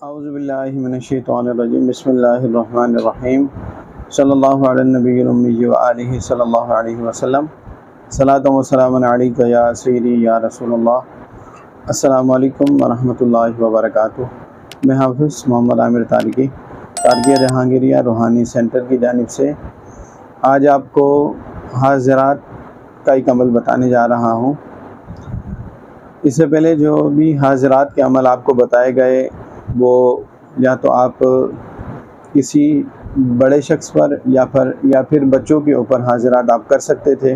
اعوذ باللہ من الشیطان الرجیم بسم اللہ الرحمن الرحیم صلی اللہ علی النبی الامی و آلہ صلی اللہ علیہ وسلم صلاۃ و سلام علیک یا سیدی یا رسول اللہ۔ السلام علیکم ورحمۃ اللہ وبرکاتہ۔ میں حافظ محمد عامر تارکیہ جہانگیریہ روحانی سینٹر کی جانب سے آج آپ کو حاضرات کا ایک عمل بتانے جا رہا ہوں۔ اس سے پہلے جو بھی حاضرات کے عمل آپ کو بتائے گئے وہ یا تو آپ کسی بڑے شخص پر یا پھر بچوں کے اوپر حاضرات آپ کر سکتے تھے۔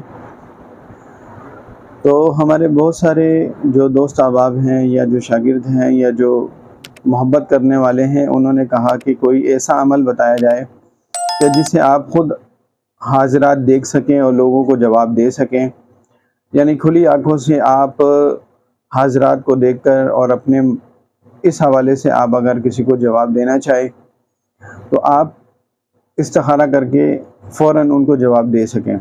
تو ہمارے بہت سارے جو دوست احباب ہیں یا جو شاگرد ہیں یا جو محبت کرنے والے ہیں، انہوں نے کہا کہ کوئی ایسا عمل بتایا جائے کہ جس سے آپ خود حاضرات دیکھ سکیں اور لوگوں کو جواب دے سکیں، یعنی کھلی آنکھوں سے آپ حاضرات کو دیکھ کر اور اپنے اس حوالے سے آپ اگر کسی کو جواب دینا چاہیں تو آپ استخارہ کر کے فوراً ان کو جواب دے سکیں۔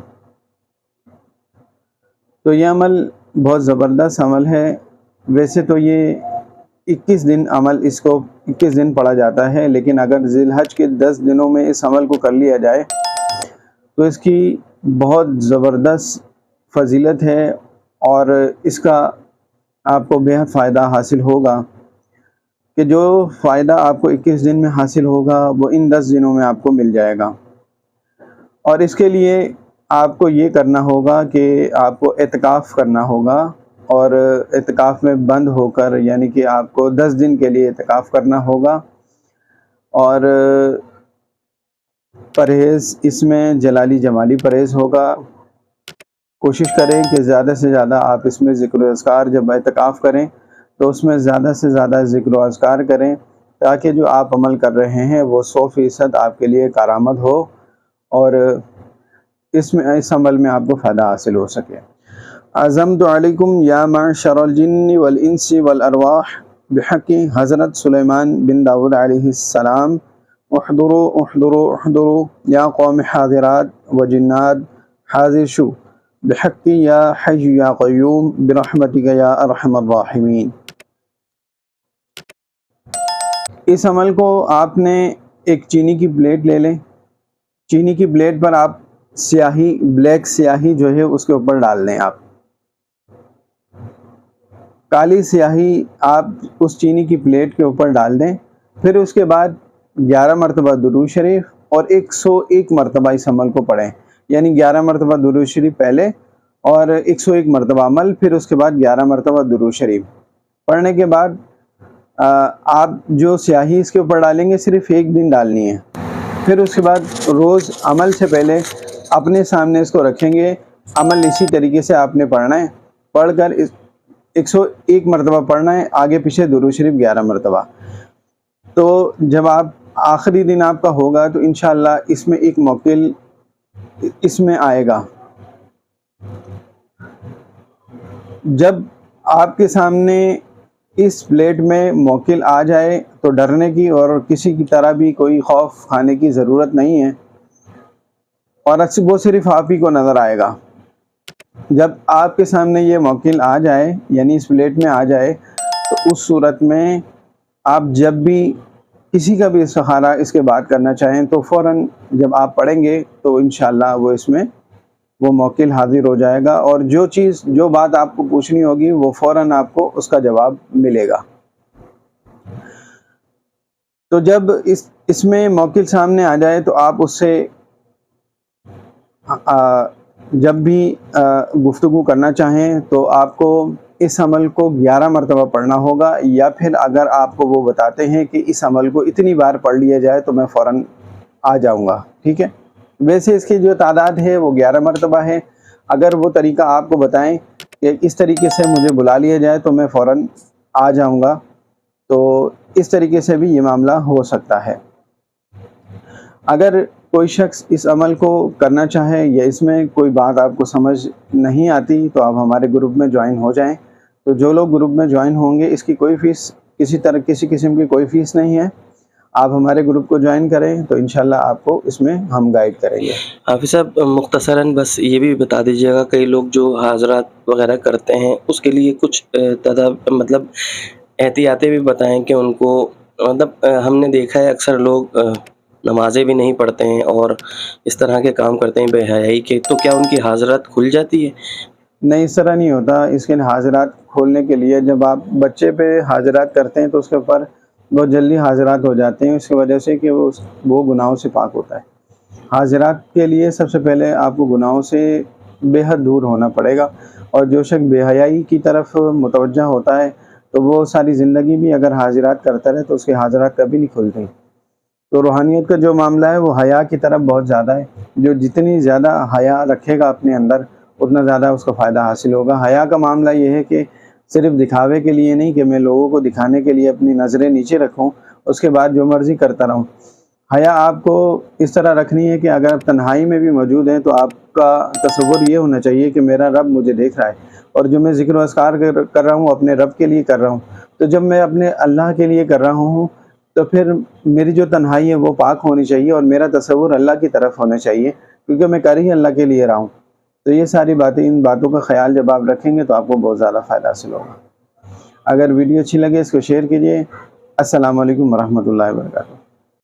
تو یہ عمل بہت زبردست عمل ہے۔ ویسے تو یہ 21 دن عمل، اس کو 21 دن پڑھا جاتا ہے، لیکن اگر ذی الحج کے 10 دنوں میں اس عمل کو کر لیا جائے تو اس کی بہت زبردست فضیلت ہے اور اس کا آپ کو بے حد فائدہ حاصل ہوگا کہ جو فائدہ آپ کو 21 دن میں حاصل ہوگا وہ ان 10 دنوں میں آپ کو مل جائے گا۔ اور اس کے لیے آپ کو یہ کرنا ہوگا کہ آپ کو اعتکاف کرنا ہوگا، اور اعتکاف میں بند ہو کر، یعنی کہ آپ کو 10 دن کے لیے اعتکاف کرنا ہوگا، اور پرہیز اس میں جلالی جمالی پرہیز ہوگا۔ کوشش کریں کہ زیادہ سے زیادہ آپ اس میں ذکر و اذکار، جب اعتکاف کریں تو اس میں زیادہ سے زیادہ ذکر و اذکار کریں تاکہ جو آپ عمل کر رہے ہیں وہ 100% آپ کے لیے کارآمد ہو اور اس عمل میں آپ کو فائدہ حاصل ہو سکے۔ عزمت علیکم یا معشر الجن والانس والارواح بحق حضرت سلیمان بن داود علیہ السلام، احضروا احضروا احضروا یا قوم حاضرات و جنات حاضر شو بحق یا حی یا قیوم برحمتک یا ارحم الراحمین۔ اس عمل کو آپ نے ایک چینی کی پلیٹ لے لیں۔ چینی کی پلیٹ پر آپ سیاہی، بلیک سیاہی جو ہے اس کے اوپر ڈال دیں۔ آپ کالی سیاہی آپ اس چینی کی پلیٹ کے اوپر ڈال دیں، پھر اس کے بعد 11 مرتبہ درود شریف اور 101 مرتبہ اس عمل کو پڑھیں، یعنی 11 مرتبہ درود شریف پہلے اور 101 مرتبہ عمل، پھر اس کے بعد 11 مرتبہ درود شریف پڑھنے کے بعد آپ جو سیاہی اس کے اوپر ڈالیں گے صرف ایک دن ڈالنی ہے۔ پھر اس کے بعد روز عمل سے پہلے اپنے سامنے اس کو رکھیں گے، عمل اسی طریقے سے آپ نے پڑھنا ہے، پڑھ کر 101 مرتبہ پڑھنا ہے، آگے پیچھے درود شریف 11 مرتبہ۔ تو جب آپ آخری دن آپ کا ہوگا تو انشاءاللہ اس میں ایک موکل اس میں آئے گا۔ جب آپ کے سامنے اس پلیٹ میں موکل آ جائے تو ڈرنے کی اور کسی کی طرح بھی کوئی خوف کھانے کی ضرورت نہیں ہے، اور وہ صرف آپ ہی کو نظر آئے گا۔ جب آپ کے سامنے یہ موکل آ جائے، یعنی اس پلیٹ میں آ جائے، تو اس صورت میں آپ جب بھی کسی کا بھی استخارہ اس کے بعد کرنا چاہیں تو فوراً جب آپ پڑھیں گے تو انشاءاللہ وہ اس میں وہ موکل حاضر ہو جائے گا، اور جو بات آپ کو پوچھنی ہوگی وہ فوراً آپ کو اس کا جواب ملے گا۔ تو جب اس میں موکل سامنے آ جائے تو آپ اس سے جب بھی گفتگو کرنا چاہیں تو آپ کو اس عمل کو 11 مرتبہ پڑھنا ہوگا، یا پھر اگر آپ کو وہ بتاتے ہیں کہ اس عمل کو اتنی بار پڑھ لیا جائے تو میں فوراً آ جاؤں گا، ٹھیک ہے۔ ویسے اس کی جو تعداد ہے وہ 11 مرتبہ ہے۔ اگر وہ طریقہ آپ کو بتائیں کہ اس طریقے سے مجھے بلا لیا جائے تو میں فوراً آ جاؤں گا، تو اس طریقے سے بھی یہ معاملہ ہو سکتا ہے۔ اگر کوئی شخص اس عمل کو کرنا چاہے یا اس میں کوئی بات آپ کو سمجھ نہیں آتی تو آپ ہمارے گروپ میں جوائن ہو جائیں۔ تو جو لوگ گروپ میں جوائن ہوں گے، اس کی کوئی فیس، کسی قسم کی کوئی فیس نہیں ہے، آپ ہمارے گروپ کو جوائن کریں تو انشاءاللہ آپ کو اس میں ہم گائیڈ کریں گے۔ حافظ صاحب مختصراً بس یہ بھی بتا دیجیے گا، کئی لوگ جو حاضرات وغیرہ کرتے ہیں اس کے لیے کچھ مطلب احتیاطیں بھی بتائیں کہ ان کو مطلب ہم نے دیکھا ہے اکثر لوگ نمازیں بھی نہیں پڑھتے ہیں اور اس طرح کے کام کرتے ہیں بے حیائی کے، تو کیا ان کی حاضرات کھل جاتی ہے؟ نہیں، اس طرح نہیں ہوتا. اس کے حاضرات کھولنے کے لیے جب آپ بچے پہ حاضرات کرتے ہیں تو اس کے اوپر بہت جلدی حاضرات ہو جاتے ہیں، اس کی وجہ سے کہ وہ گناہوں سے پاک ہوتا ہے. حاضرات کے لیے سب سے پہلے آپ کو گناہوں سے بے حد دور ہونا پڑے گا، اور جو شخص بے حیائی کی طرف متوجہ ہوتا ہے تو وہ ساری زندگی بھی اگر حاضرات کرتا رہے تو اس کے حاضرات کبھی نہیں کھلتے. تو روحانیت کا جو معاملہ ہے وہ حیا کی طرف بہت زیادہ ہے. جو جتنی زیادہ حیا رکھے گا اپنے اندر اتنا زیادہ اس کو فائدہ حاصل ہوگا. حیا کا معاملہ یہ ہے کہ صرف دکھاوے کے لیے نہیں کہ میں لوگوں کو دکھانے کے لیے اپنی نظریں نیچے رکھوں، اس کے بعد جو مرضی کرتا رہوں. حیا آپ کو اس طرح رکھنی ہے کہ اگر آپ تنہائی میں بھی موجود ہیں تو آپ کا تصور یہ ہونا چاہیے کہ میرا رب مجھے دیکھ رہا ہے، اور جو میں ذکر و اذکار کر رہا ہوں اپنے رب کے لیے کر رہا ہوں. تو جب میں اپنے اللہ کے لیے کر رہا ہوں تو پھر میری جو تنہائی ہے وہ پاک ہونی چاہیے، اور میرا تصور اللہ کی طرف ہونا چاہیے، کیونکہ میں کر ہی اللہ کے لیے رہا ہوں. تو یہ ساری باتیں، ان باتوں کا خیال جب آپ رکھیں گے تو آپ کو بہت زیادہ فائدہ حاصل ہوگا. اگر ویڈیو اچھی لگے اس کو شیئر کیجیے. السلام علیکم ورحمۃ اللہ وبرکاتہ.